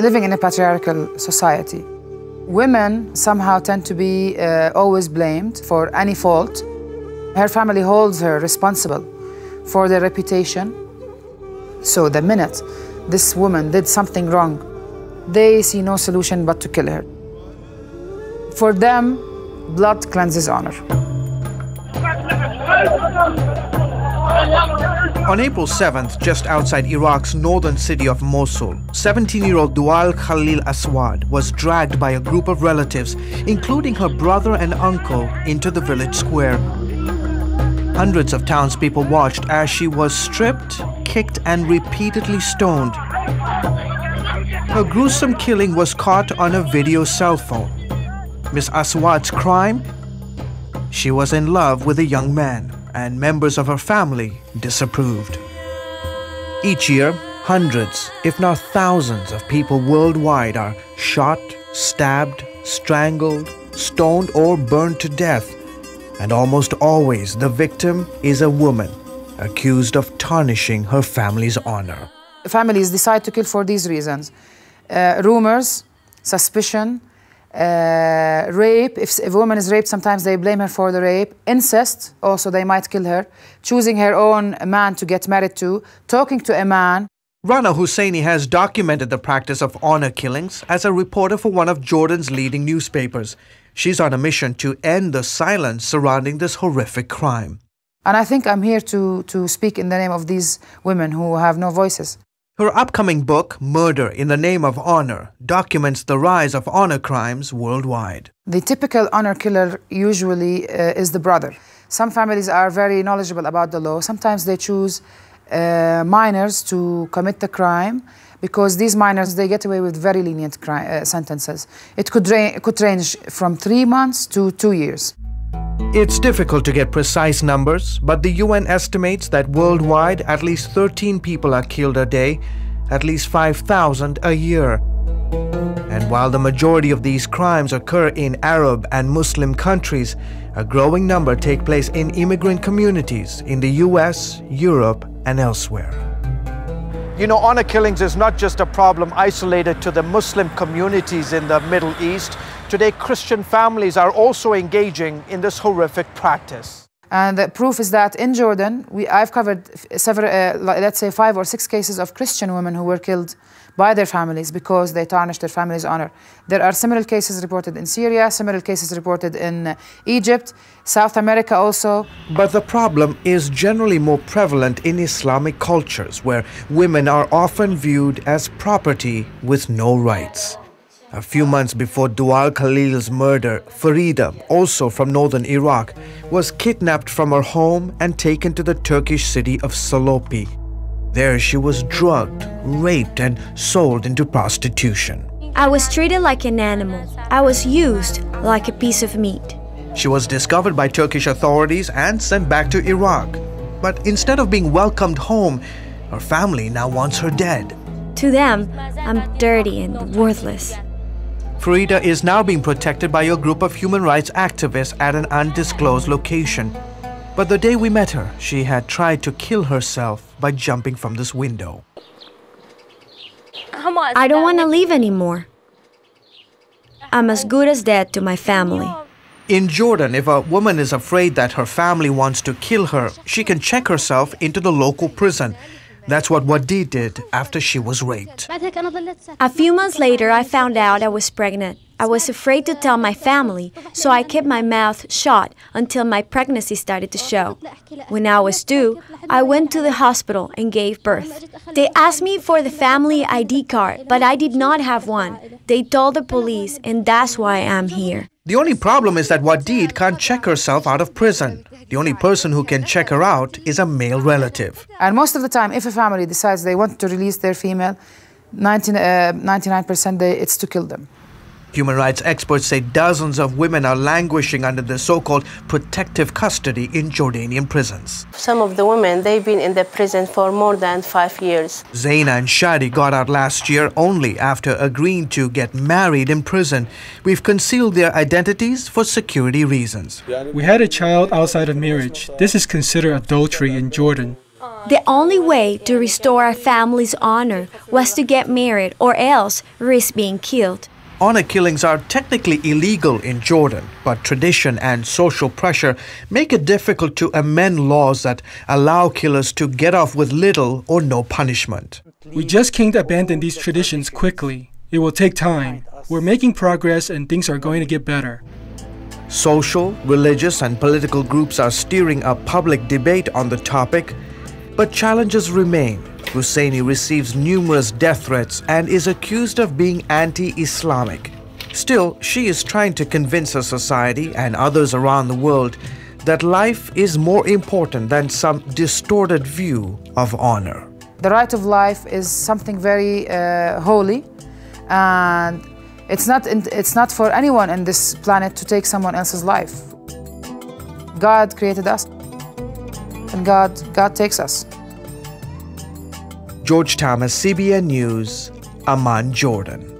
living in a patriarchal society. Women somehow tend to be always blamed for any fault. Her family holds her responsible for their reputation. So the minute this woman did something wrong, they see no solution but to kill her. For them, blood cleanses honor. On April 7th, just outside Iraq's northern city of Mosul, 17-year-old Dual Khalil Aswad was dragged by a group of relatives, including her brother and uncle, into the village square. Hundreds of townspeople watched as she was stripped, kicked, and repeatedly stoned. Her gruesome killing was caught on a video cell phone. Miss Aswad's crime? She was in love with a young man, and members of her family disapproved. Each year, hundreds, if not thousands, of people worldwide are shot, stabbed, strangled, stoned, or burned to death. And almost always, the victim is a woman accused of tarnishing her family's honor. Families decide to kill for these reasons. Rumors, suspicion, rape. If a woman is raped, sometimes they blame her for the rape. Incest, also they might kill her. Choosing her own man to get married to. Talking to a man. Rana Husseini has documented the practice of honor killings as a reporter for one of Jordan's leading newspapers. She's on a mission to end the silence surrounding this horrific crime. And I think I'm here to speak in the name of these women who have no voices. Her upcoming book, Murder in the Name of Honor, documents the rise of honor crimes worldwide. The typical honor killer usually is the brother. Some families are very knowledgeable about the law. Sometimes they choose minors to commit the crime because these minors, they get away with very lenient sentences. It could range from 3 months to 2 years. It's difficult to get precise numbers, but the UN estimates that worldwide at least 13 people are killed a day, at least 5,000 a year. And while the majority of these crimes occur in Arab and Muslim countries, a growing number take place in immigrant communities in the US, Europe, and elsewhere. You know, honor killings is not just a problem isolated to the Muslim communities in the Middle East. Today, Christian families are also engaging in this horrific practice. And the proof is that in Jordan, I've covered several, let's say 5 or 6 cases of Christian women who were killed by their families because they tarnished their family's honor. There are similar cases reported in Syria, similar cases reported in Egypt, South America also. But the problem is generally more prevalent in Islamic cultures, where women are often viewed as property with no rights. A few months before Dual Khalil's murder, Farida, also from northern Iraq, was kidnapped from her home and taken to the Turkish city of Salopi. There she was drugged, raped, and sold into prostitution. I was treated like an animal. I was used like a piece of meat. She was discovered by Turkish authorities and sent back to Iraq. But instead of being welcomed home, her family now wants her dead. To them, I'm dirty and worthless. Farida is now being protected by a group of human rights activists at an undisclosed location. But the day we met her, she had tried to kill herself by jumping from this window. I don't want to leave anymore. I'm as good as dead to my family. In Jordan, if a woman is afraid that her family wants to kill her, she can check herself into the local prison. That's what Wadi did after she was raped. A few months later, I found out I was pregnant. I was afraid to tell my family, so I kept my mouth shut until my pregnancy started to show. When I was due, I went to the hospital and gave birth. They asked me for the family ID card, but I did not have one. They told the police, and that's why I'm here. The only problem is that Wadid can't check herself out of prison. The only person who can check her out is a male relative. And most of the time, if a family decides they want to release their female, 99% it's to kill them. Human rights experts say dozens of women are languishing under the so-called protective custody in Jordanian prisons. Some of the women, they've been in the prison for more than 5 years. Zaina and Shadi got out last year only after agreeing to get married in prison. We've concealed their identities for security reasons. We had a child outside of marriage. This is considered adultery in Jordan. The only way to restore our family's honor was to get married or else risk being killed. Honor killings are technically illegal in Jordan, but tradition and social pressure make it difficult to amend laws that allow killers to get off with little or no punishment. We just can't abandon these traditions quickly. It will take time. We're making progress and things are going to get better. Social, religious, and political groups are steering a public debate on the topic, but challenges remain. Husseini receives numerous death threats and is accused of being anti-Islamic. Still, she is trying to convince her society and others around the world that life is more important than some distorted view of honor. The right of life is something very holy, and it's not for anyone on this planet to take someone else's life. God created us, and God takes us. George Thomas, CBN News, Amman, Jordan.